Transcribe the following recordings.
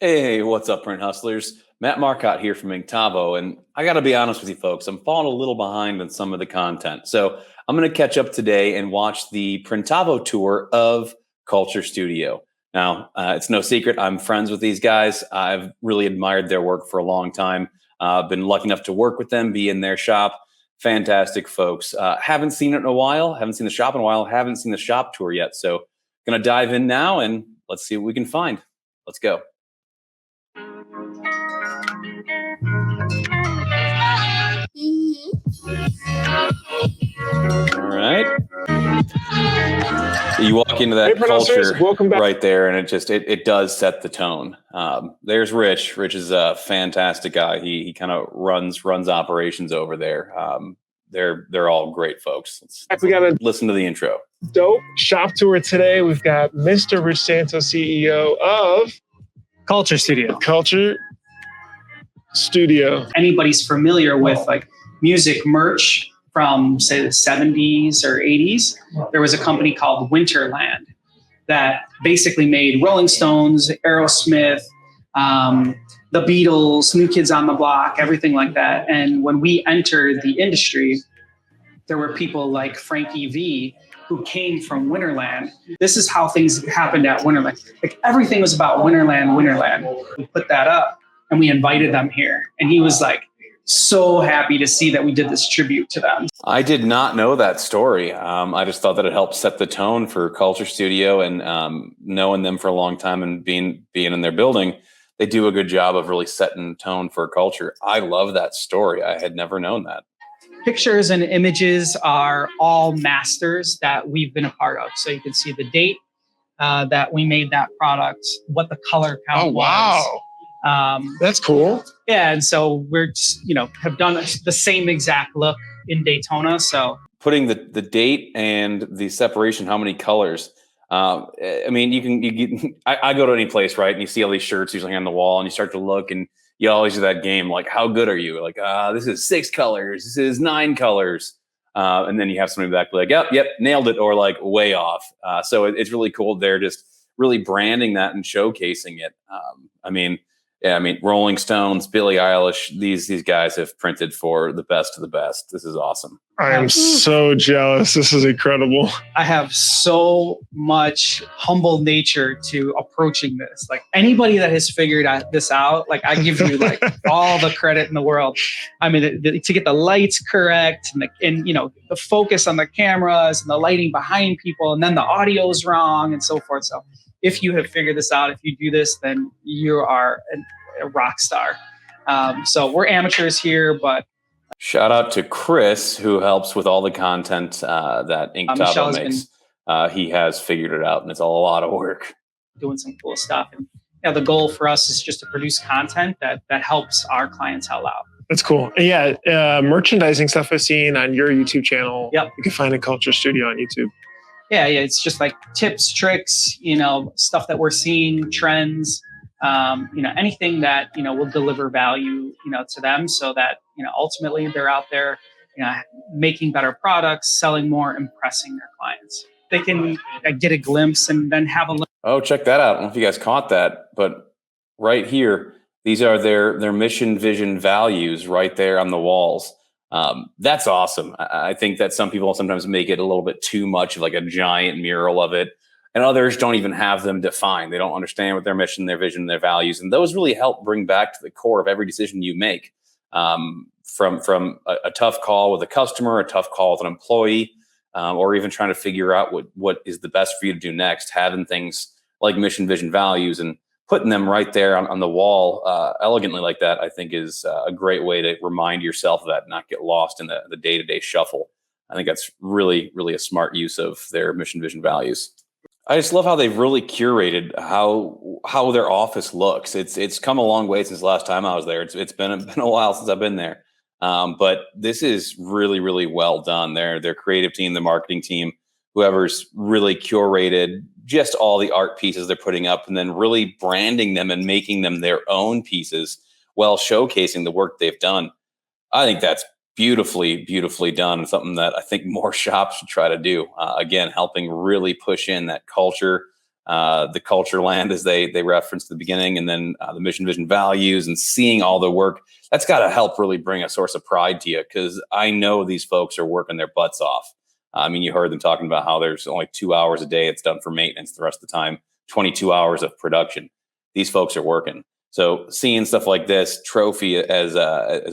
Hey, what's up, print hustlers? Matt Marcotte here from Printavo, and I got to be honest with you folks, I'm falling a little behind on some of the content. So I'm going to catch up today and watch the Printavo tour of Culture Studio. Now, it's no secret, I'm friends with these guys. I've really admired their work for a long time. I've been lucky enough to work with them, be in their shop. Fantastic folks. Haven't seen it in a while, haven't seen the shop in a while, haven't seen the shop tour yet. So going to dive in now and let's see what we can find. Let's go. All right. So you walk into that culture right there, and it does set the tone. There's Rich. Rich is a fantastic guy. He kind of runs operations over there. They're all great folks. We got to listen to the intro. Dope shop tour today. We've got Mr. Rich Santos, CEO of Culture Studio. Culture Studio. Anybody's familiar with like music merch from say the 70s or 80s, there was a company called Winterland that basically made Rolling Stones, Aerosmith, the Beatles, New Kids on the Block, everything like that. And when we entered the industry, there were people like Frankie V who came from Winterland. This is how things happened at Winterland. Like everything was about Winterland. We put that up and we invited them here. And he was like, so happy to see that we did this tribute to them. I did not know that story. I just thought that it helped set the tone for Culture Studio, and knowing them for a long time and being in their building, they do a good job of really setting the tone for culture. I love that story. I had never known that. Pictures and images are all masters that we've been a part of. So you can see the date that we made that product, what the color count was. That's cool. Yeah, and so we're just, have done the same exact look in Daytona. So putting the date and the separation, how many colors. I mean, I go to any place, right? And you see all these shirts usually on the wall, and you start to look, and you always do that game, like, how good are you? Like, this is 6 colors, this is 9 colors. And then you have somebody back like, yep, nailed it, or like way off. So it's really cool. They're just really branding that and showcasing it. Rolling Stones, Billie Eilish, these guys have printed for the best of the best. This is awesome. I am so jealous. This is incredible. I have so much humble nature to approaching this. Like anybody that has figured this out, like I give you like all the credit in the world. I mean, to get the lights correct and the focus on the cameras and the lighting behind people, and then the audio is wrong and so forth. So if you have figured this out, if you do this, then you are a rock star. So we're amateurs here, but shout out to Chris, who helps with all the content that Printavo makes. He has figured it out, and it's a lot of work. Doing some cool stuff. And the goal for us is just to produce content that helps our clientele out. That's cool. Yeah, merchandising stuff I've seen on your YouTube channel. Yep. You can find a Culture Studio on YouTube. Yeah, it's just like tips, tricks, stuff that we're seeing, trends, anything that, will deliver value, to them so that, ultimately they're out there, making better products, selling more, impressing their clients. They can get a glimpse and then have a look. Oh, check that out. I don't know if you guys caught that, but right here, these are their mission, vision, values right there on the walls. That's awesome. I think that some people sometimes make it a little bit too much of like a giant mural of it, and others don't even have them defined. They don't understand what their mission, their vision, their values, and those really help bring back to the core of every decision you make. From a tough call with a customer, a tough call with an employee, or even trying to figure out what is the best for you to do next. Having things like mission, vision, values, and putting them right there on the wall elegantly like that, I think is a great way to remind yourself of that and not get lost in the day-to-day shuffle. I think that's really, really a smart use of their mission, vision, values. I just love how they've really curated how their office looks. It's come a long way since the last time I was there. It's been a while since I've been there. But this is really, really well done. Their creative team, the marketing team, whoever's really curated just all the art pieces they're putting up and then really branding them and making them their own pieces while showcasing the work they've done. I think that's beautifully, beautifully done, and something that I think more shops should try to do. Again, helping really push in that culture, the culture land, as they referenced at the beginning, and then the mission, vision, values, and seeing all the work. That's got to help really bring a source of pride to you, because I know these folks are working their butts off. I mean, you heard them talking about how there's only 2 hours a day it's done for maintenance. The rest of the time, 22 hours of production. These folks are working. So seeing stuff like this, trophy, as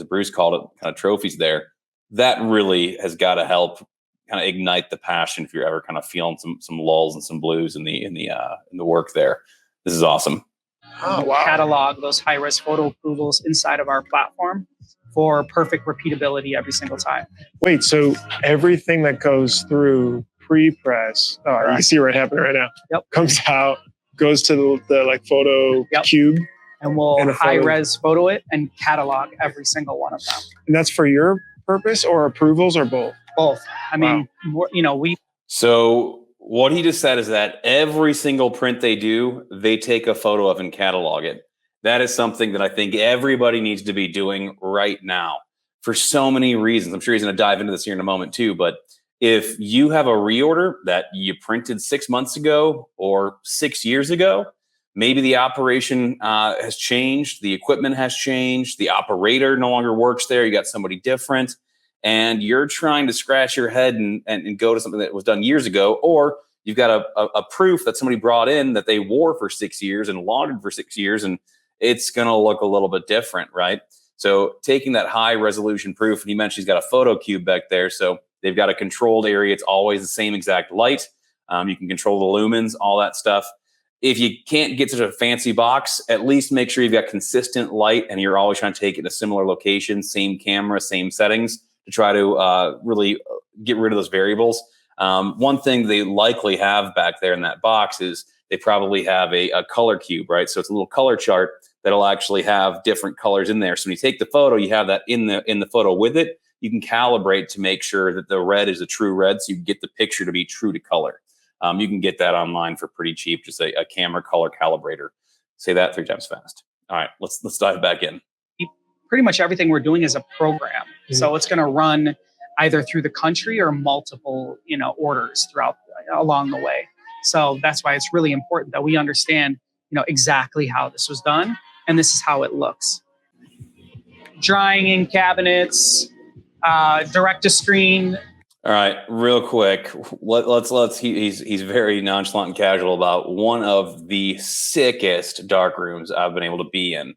Bruce called it, kind of trophies there, that really has got to help kind of ignite the passion if you're ever kind of feeling some lulls and some blues in the work there. This is awesome. Oh, wow. Catalog those high-res photo approvals inside of our platform for perfect repeatability every single time. Wait, so everything that goes through pre-press, you see what happened right now, Yep. comes out, goes to the like photo Yep. cube. And we'll And a photo. high-res photo it and catalog every single one of them. And that's for your purpose or approvals or both? Both. I mean, we So what he just said is that every single print they do, they take a photo of and catalog it. That is something that I think everybody needs to be doing right now for so many reasons. I'm sure he's going to dive into this here in a moment too. But if you have a reorder that you printed 6 months ago or 6 years ago, maybe the operation has changed, the equipment has changed, the operator no longer works there, you got somebody different, and you're trying to scratch your head and go to something that was done years ago, or you've got a proof that somebody brought in that they wore for 6 years and laundered for 6 years, and it's going to look a little bit different, right? So taking that high resolution proof, and he mentioned he's got a photo cube back there, so they've got a controlled area. It's always the same exact light. You can control the lumens, all that stuff. If you can't get to a fancy box, at least make sure you've got consistent light and you're always trying to take it in a similar location, same camera, same settings, to try to really get rid of those variables. One thing they likely have back there in that box is they probably have a color cube, right? So it's a little color chart that'll actually have different colors in there. So when you take the photo, you have that in the photo with it. You can calibrate to make sure that the red is a true red, so you get the picture to be true to color. You can get that online for pretty cheap, just a camera color calibrator. Say that 3 times fast. All right, let's dive back in. Pretty much everything we're doing is a program. Mm-hmm. So it's going to run either through the country or multiple, orders along the way. So that's why it's really important that we understand, exactly how this was done, and this is how it looks. Drying in cabinets, direct to screen. All right, real quick. He's very nonchalant and casual about one of the sickest dark rooms I've been able to be in.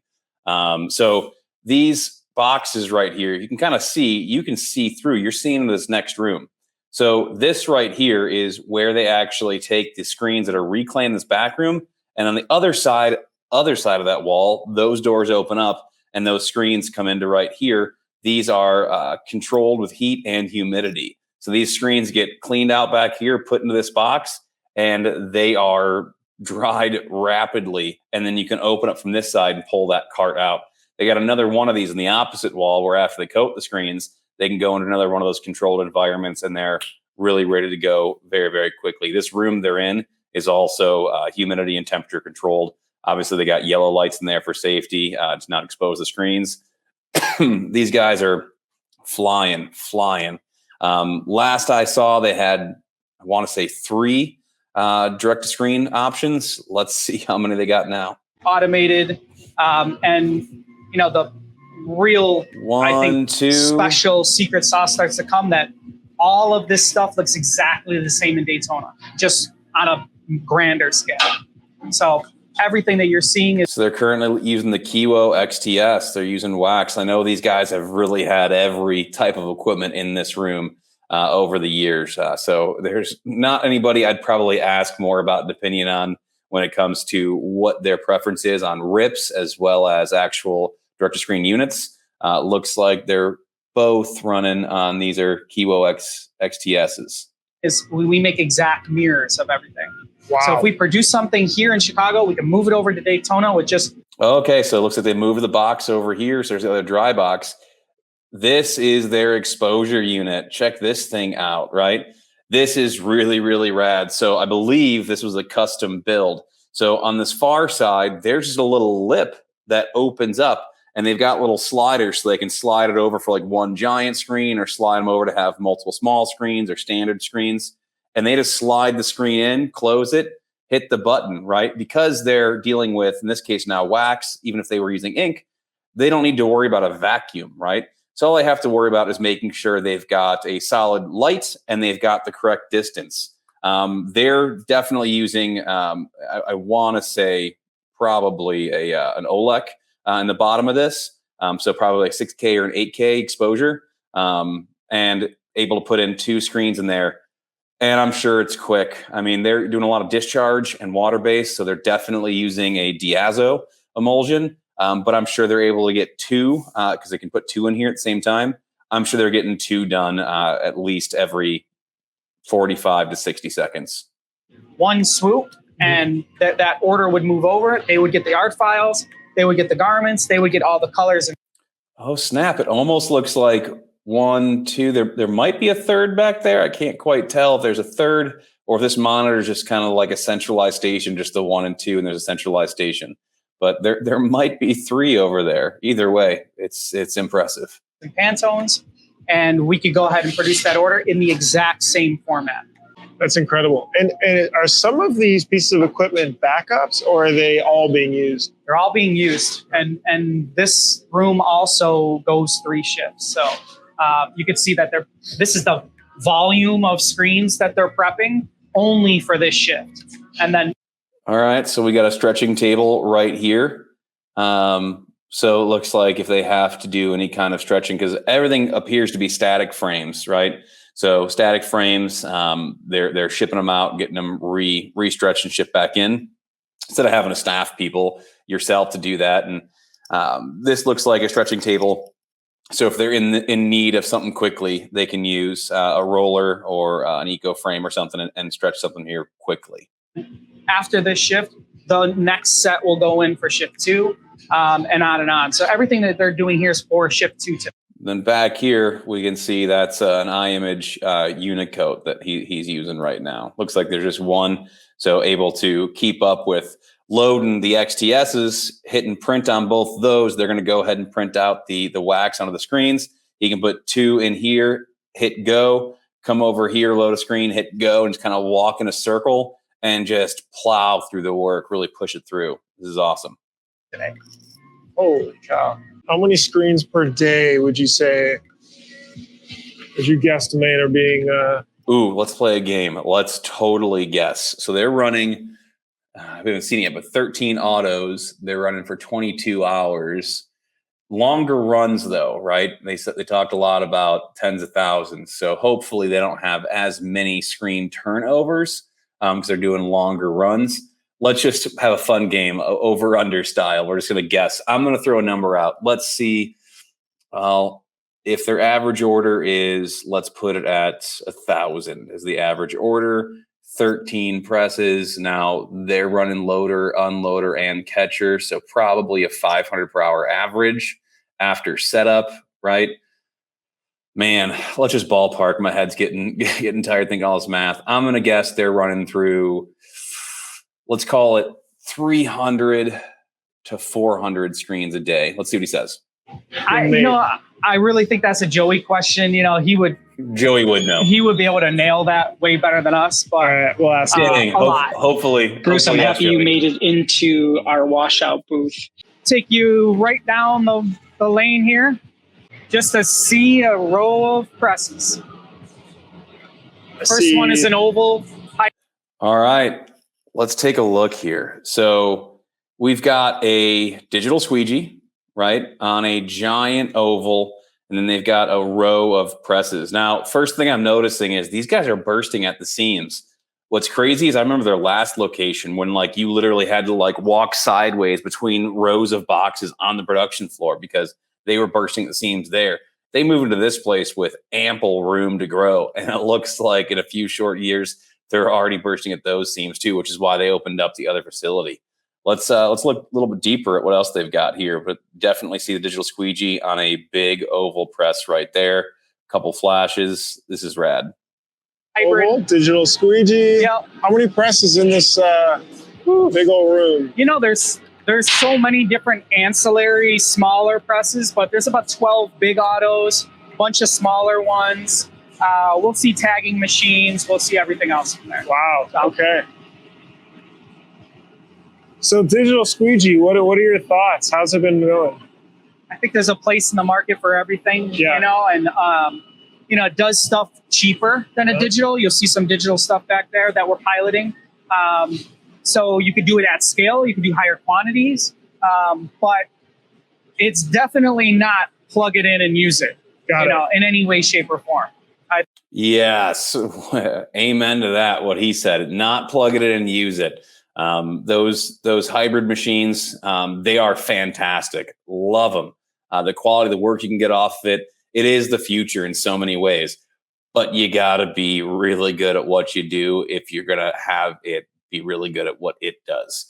So these boxes right here, you can see through. You're seeing in this next room. So this right here is where they actually take the screens that are reclaimed in this back room, and on the other side of that wall, those doors open up and those screens come into right here. These are controlled with heat and humidity. So these screens get cleaned out back here, put into this box, and they are dried rapidly. And then you can open up from this side and pull that cart out. They got another one of these in the opposite wall where after they coat the screens, they can go into another one of those controlled environments, and they're really ready to go very, very quickly. This room they're in is also humidity and temperature controlled. Obviously, they got yellow lights in there for safety to not expose the screens. These guys are flying. Last I saw, they had, I want to say 3 direct-to-screen options. Let's see how many they got now. Automated, and the real, special secret sauce starts to come, that all of this stuff looks exactly the same in Daytona, just on a grander scale. So everything that you're seeing is... So they're currently using the Kiwo XTS. They're using wax. I know these guys have really had every type of equipment in this room over the years. So there's not anybody I'd probably ask more about an opinion on when it comes to what their preference is on RIPs as well as actual direct-to-screen units. Looks like they're both running on, these are Kiwo XTSs. We make exact mirrors of everything. Wow. So if we produce something here in Chicago, we can move it over to Daytona with just... Okay, so it looks like they moved the box over here. So there's the other dry box. This is their exposure unit. Check this thing out, right? This is really, really rad. So I believe this was a custom build. So on this far side, there's just a little lip that opens up, and they've got little sliders so they can slide it over for like one giant screen or slide them over to have multiple small screens or standard screens. And they just slide the screen in, close it, hit the button, right? Because they're dealing with, in this case now, wax, even if they were using ink, they don't need to worry about a vacuum, right? So all they have to worry about is making sure they've got a solid light and they've got the correct distance. They're definitely using, I want to say, probably an OLED in the bottom of this. So probably like 6K or an 8K exposure, and able to put in 2 screens in there. And I'm sure it's quick. I mean, they're doing a lot of discharge and water-based, so they're definitely using a diazo emulsion. But I'm sure they're able to get 2 because they can put 2 in here at the same time. I'm sure they're getting 2 done at least every 45 to 60 seconds. One swoop, and that order would move over. They would get the art files. They would get the garments. They would get all the colors. Oh, snap. It almost looks like 1, 2. There might be a third back there. I can't quite tell if there's a third or if this monitor is just kind of like a centralized station, just the 1 and 2, and there's a centralized station. But there might be 3 over there. Either way, it's impressive. And Pantones, and we could go ahead and produce that order in the exact same format. That's incredible. And are some of these pieces of equipment backups, or are they all being used? They're all being used, and this room also goes 3 shifts. So you can see that this is the volume of screens that they're prepping only for this shift. And then, all right, so we got a stretching table right here. So it looks like if they have to do any kind of stretching, because everything appears to be static frames, right? So static frames, they're shipping them out, getting them re-stretched and shipped back in, instead of having to staff people yourself to do that. And this looks like a stretching table. So if they're in need of something quickly, they can use a roller or an eco frame or something and stretch something here quickly. After this shift, the next set will go in for shift 2, and on and on. So everything that they're doing here is for shift 2. Then back here, we can see that's an iMage Unicoat that he's using right now. Looks like there's just one, so able to keep up with loading the XTSs, hitting print on both those. They're going to go ahead and print out the wax onto the screens. He can put 2 in here, hit go, come over here, load a screen, hit go, and just kind of walk in a circle and just plow through the work, really push it through. This is awesome. Holy cow. How many screens per day would you say, would you guesstimate are being... Ooh, let's play a game. Let's totally guess. So they're running, I haven't seen it yet, but 13 autos. They're running for 22 hours. Longer runs though, right? They talked a lot about tens of thousands. So hopefully they don't have as many screen turnovers because they're doing longer runs. Let's just have a fun game, over under style. We're just going to guess. I'm going to throw a number out. Let's see. If their average order is, let's put it at 1,000 is the average order. 13 presses. Now they're running loader, unloader, and catcher. So probably a 500 per hour average after setup, right? Man, let's just ballpark. My head's getting tired thinking all this math. I'm going to guess they're running through, let's call it 300 to 400 screens a day. Let's see what he says. I really think that's a Joey question. Joey would know. He would be able to nail that way better than us. But we'll ask a lot. Hopefully, Bruce, I'm happy you made it into our washout booth. Take you right down the lane here, just to see a row of presses. First one is an oval. All right, let's take a look here. So we've got a digital squeegee, right, on a giant oval, and then they've got a row of presses. Now, first thing I'm noticing is these guys are bursting at the seams. What's crazy is I remember their last location when you literally had to walk sideways between rows of boxes on the production floor because they were bursting at the seams there. They moved into this place with ample room to grow, and it looks like in a few short years they're already bursting at those seams too, which is why they opened up the other facility. Let's look a little bit deeper at what else they've got here, but definitely see the digital squeegee on a big oval press right there. A couple flashes. This is rad. Oval, digital squeegee. Yeah. How many presses in this big old room? There's so many different ancillary smaller presses, but there's about 12 big autos, a bunch of smaller ones. We'll see tagging machines. We'll see everything else from there. Wow. Okay. So digital squeegee, what are your thoughts? How's it been going? I think there's a place in the market for everything, Yeah. you know, and it does stuff cheaper than a digital. You'll see some digital stuff back there that we're piloting. So you could do it at scale. You could do higher quantities, but it's definitely not plug it in and use it, in any way, shape, or form. Yes, amen to that. What he said, not plug it in and use it. Those hybrid machines, they are fantastic. Love them. The quality of the work you can get off of it, it is the future in so many ways. But you got to be really good at what you do if you're going to have it be really good at what it does.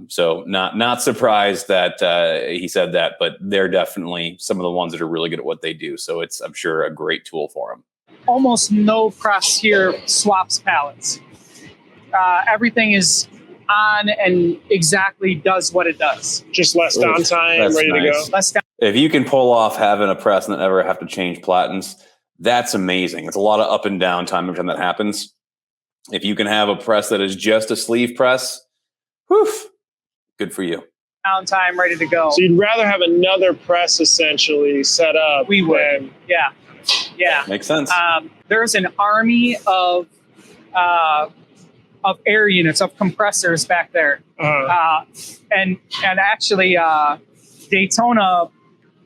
So not surprised that he said that, but they're definitely some of the ones that are really good at what they do. So it's, I'm sure, a great tool for them. Almost no press here swaps pallets. Everything is on and exactly does what it does. Just less downtime, ready to go. Less down. If you can pull off having a press and not ever have to change platens, that's amazing. It's a lot of up and down time every time that happens. If you can have a press that is just a sleeve press, whew, good for you. Downtime, ready to go. So you'd rather have another press essentially set up. We would. Yeah. Makes sense. There's an army of air units, of compressors back there. And actually, Daytona,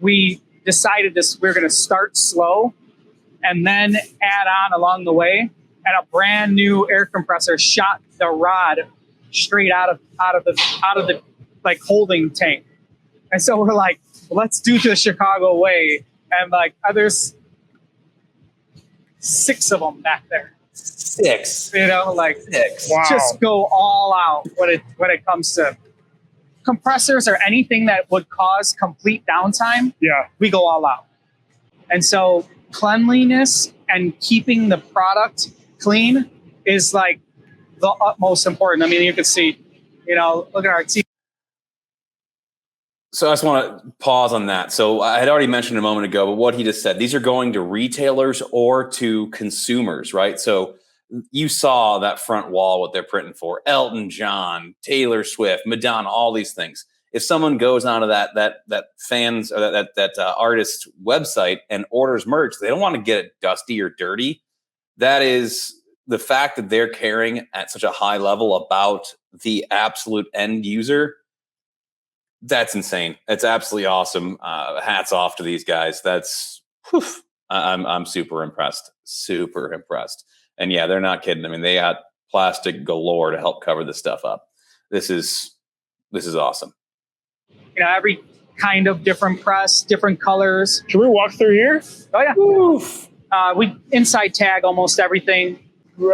we decided we're going to start slow and then add on along the way. And a brand new air compressor shot the rod straight out of the like holding tank. And so we're like, let's do the Chicago way. And like, there's 6 of them back there. 6. Like 6. Wow. Just go all out when it comes to compressors or anything that would cause complete downtime. Yeah. We go all out. And so cleanliness and keeping the product clean is like the utmost important. I mean, you can see, look at our team. So I just want to pause on that. So I had already mentioned a moment ago, but what he just said, these are going to retailers or to consumers, right? So you saw that front wall, what they're printing for. Elton John, Taylor Swift, Madonna, all these things. If someone goes onto that fans or that artist's website and orders merch, they don't want to get it dusty or dirty. That is the fact that they're caring at such a high level about the absolute end user. That's insane. It's absolutely awesome. Hats off to these guys. I'm super impressed. Super impressed. And yeah, they're not kidding. I mean, they got plastic galore to help cover this stuff up. This is awesome. Every kind of different press, different colors. Can we walk through here? Oh yeah. Oof. We inside tag almost everything.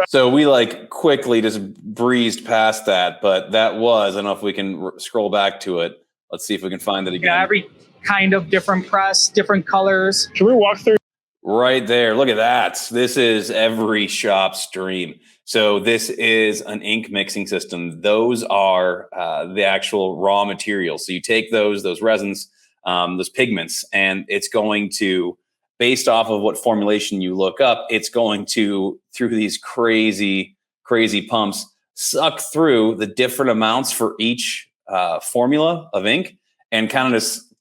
So we quickly just breezed past that, but that was, I don't know if we can scroll back to it. Let's see if we can find it again. Every kind of different press, different colors. Can we walk through? Right there. Look at that. This is every shop's dream. So this is an ink mixing system. Those are the actual raw materials. So you take those resins, those pigments, and it's going to, based off of what formulation you look up, it's going to, through these crazy pumps, suck through the different amounts for each formula of ink and kind of just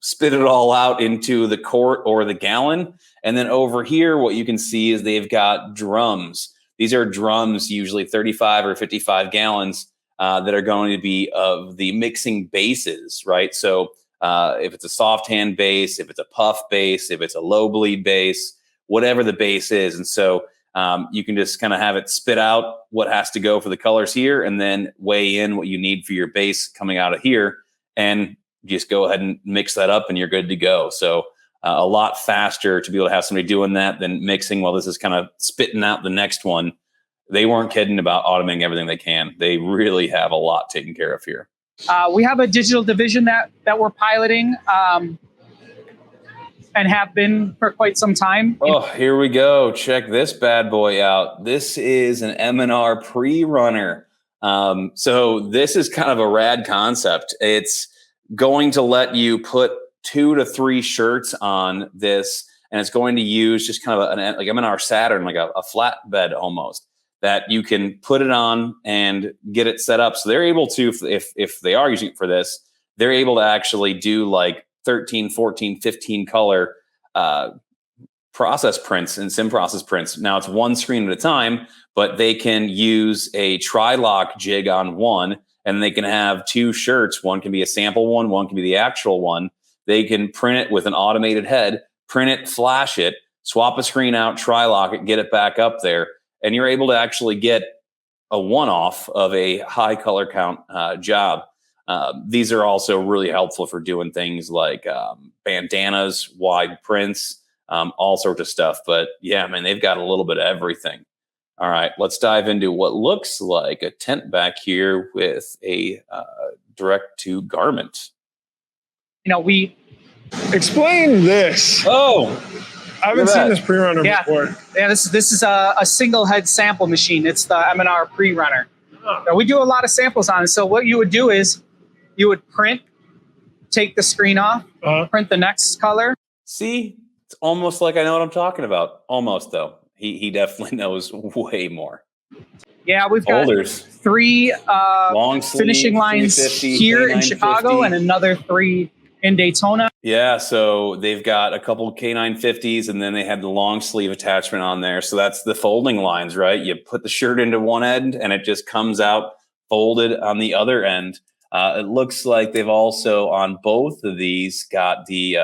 spit it all out into the quart or the gallon. And then over here, what you can see is they've got drums. These are drums, usually 35 or 55 gallons, that are going to be of the mixing bases, right? So if it's a soft hand base, if it's a puff base, if it's a low bleed base, whatever the base is. And so you can just kind of have it spit out what has to go for the colors here and then weigh in what you need for your base coming out of here. And just go ahead and mix that up and you're good to go. So a lot faster to be able to have somebody doing that than mixing while this is kind of spitting out the next one. They weren't kidding about automating everything they can. They really have a lot taken care of here. We have a digital division that we're piloting and have been for quite some time. Oh, here we go. Check this bad boy out. This is an M&R pre-runner. So this is kind of a rad concept. It's going to let you put 2 to 3 shirts on this, and it's going to use just kind of like M&R Saturn, like a flatbed almost. that you can put it on and get it set up. So they're able to, if they are using it for this, they're able to actually do like 13, 14, 15 color process prints and sim process prints. Now it's one screen at a time, but they can use a tri-lock jig on one, and they can have two shirts. One can be a sample one can be the actual one. They can print it with an automated head, print it, flash it, swap a screen out, tri-lock it, get it back up there. And you're able to actually get a one-off of a high color count job. These are also really helpful for doing things like bandanas, wide prints, all sorts of stuff. But yeah, man, they've got a little bit of everything. All right, let's dive into what looks like a tent back here with a direct to garment. We Explain this. Oh, I haven't seen this pre-runner before. Yeah, this is a single head sample machine. It's the M&R pre-runner. Now, we do a lot of samples on it. So what you would do is you would print, take the screen off, print the next color. See, it's almost like I know what I'm talking about. Almost, though. He definitely knows way more. Yeah, we've got Folders. 3 long sleeve, finishing lines here in Chicago and another 3 in Daytona. Yeah, so they've got a couple K950s, and then they had the long sleeve attachment on there. So that's the folding lines, right? You put the shirt into one end, and it just comes out folded on the other end. It looks like they've also on both of these got the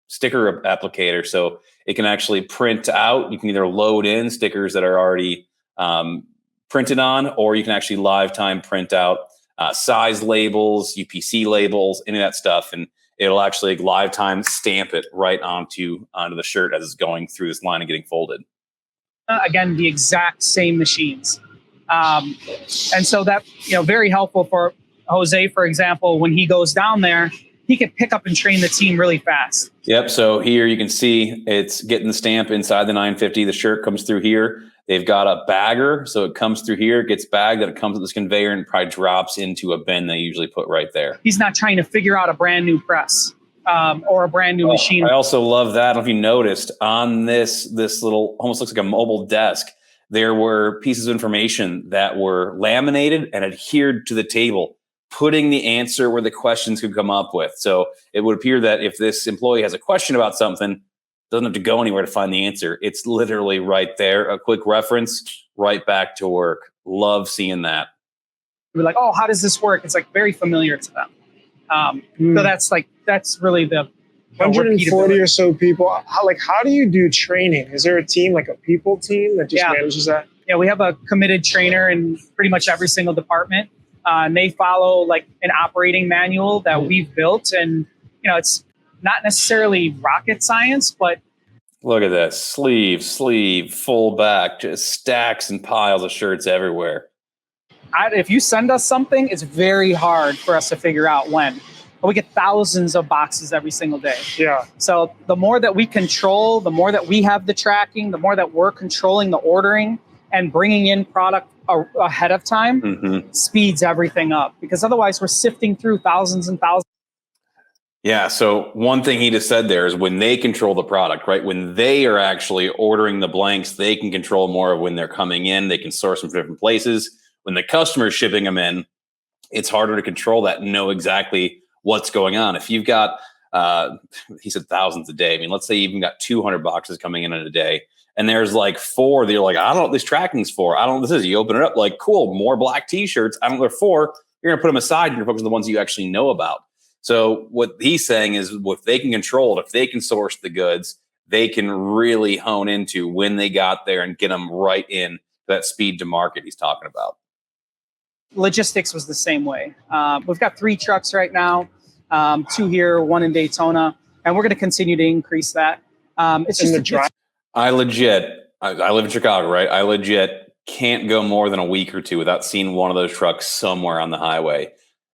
sticker applicator, so it can actually print out. You can either load in stickers that are already printed on, or you can actually live time print out size labels, UPC labels, any of that stuff, and it'll actually live time stamp it right onto the shirt as it's going through this line and getting folded. Again, the exact same machines. And so that, very helpful for Jose, for example, when he goes down there, he can pick up and train the team really fast. Yep. So here you can see it's getting the stamp inside the 950. The shirt comes through here. They've got a bagger. So it comes through here, gets bagged, then it comes with this conveyor and probably drops into a bin they usually put right there. He's not trying to figure out a brand new press or a brand new machine. I also love that. I don't know if you noticed on this little, almost looks like a mobile desk, there were pieces of information that were laminated and adhered to the table, putting the answer where the questions could come up with. So it would appear that if this employee has a question about something, doesn't have to go anywhere to find the answer. It's literally right there. A quick reference, right back to work. Love seeing that. We're like, oh, how does this work? It's like very familiar to them. So that's really the 140 or so people. How do you do training? Is there a team, like a people team that just manages that? Yeah, we have a committed trainer in pretty much every single department. And they follow like an operating manual that we've built. And, it's not necessarily rocket science, but. Look at this. Sleeve, full back, just stacks and piles of shirts everywhere. If you send us something, it's very hard for us to figure out when. But we get thousands of boxes every single day. Yeah. So the more that we control, the more that we have the tracking, the more that we're controlling the ordering and bringing in product ahead of time, speeds everything up, because otherwise we're sifting through thousands and thousands. Yeah. So one thing he just said there is when they control the product, right? When they are actually ordering the blanks, they can control more of when they're coming in. They can source them from different places. When the customer is shipping them in, it's harder to control that and know exactly what's going on. If you've got, he said thousands a day. I mean, let's say you even got 200 boxes coming in a day. And there's like 4 that you're like, I don't know what this tracking's for. I don't know what this is. You open it up, like, cool, more black t-shirts. I don't know what they're for. You're going to put them aside and you're focusing on the ones you actually know about. So what he's saying is if they can control it, if they can source the goods, they can really hone into when they got there and get them right in that speed to market he's talking about. Logistics was the same way. We've got 3 trucks right now, 2 here, 1 in Daytona, and we're going to continue to increase that. It's just a drive. I live in Chicago, right? I legit can't go more than a week or 2 without seeing one of those trucks somewhere on the highway.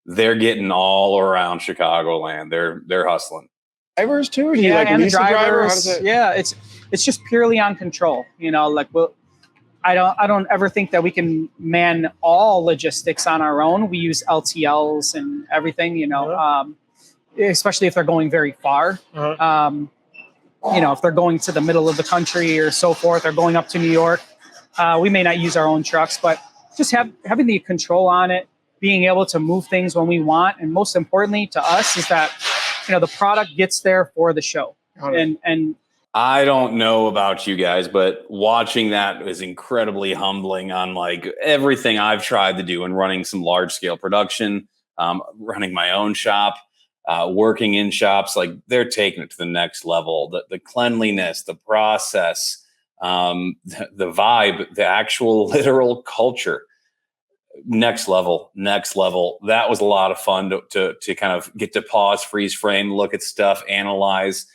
They're getting all around Chicagoland. They're hustling. Drivers too? And the drivers. It's just purely on control. I don't ever think that we can man all logistics on our own. We use LTLs and everything, especially if they're going very far. If they're going to the middle of the country or so forth, or going up to New York, We may not use our own trucks, but just having the control on it, being able to move things when we want, and most importantly to us is that the product gets there for the show. And I don't know about you guys, but watching that is incredibly humbling on like everything I've tried to do in running some large scale production, running my own shop, working in shops. Like they're taking it to the next level. The cleanliness, the process, the vibe, the actual literal culture. Next level. That was a lot of fun to kind of get to pause, freeze frame, look at stuff, analyze,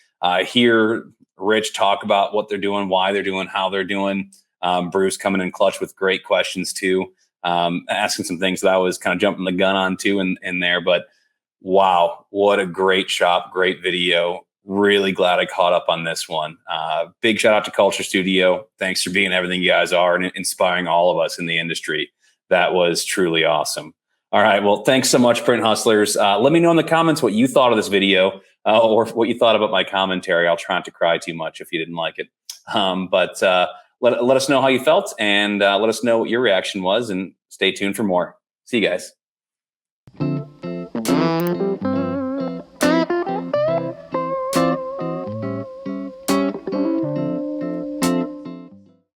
hear Rich talk about what they're doing, why they're doing, how they're doing. Bruce coming in clutch with great questions too, asking some things that I was kind of jumping the gun on too in there. But wow, what a great shop, great video. Really glad I caught up on this one. Big shout out to Culture Studio. Thanks for being everything you guys are and inspiring all of us in the industry. That was truly awesome. All right. Well, thanks so much, Print Hustlers. Let me know in the comments what you thought of this video or what you thought about my commentary. I'll try not to cry too much if you didn't like it. But let us know how you felt and let us know what your reaction was and stay tuned for more. See you guys.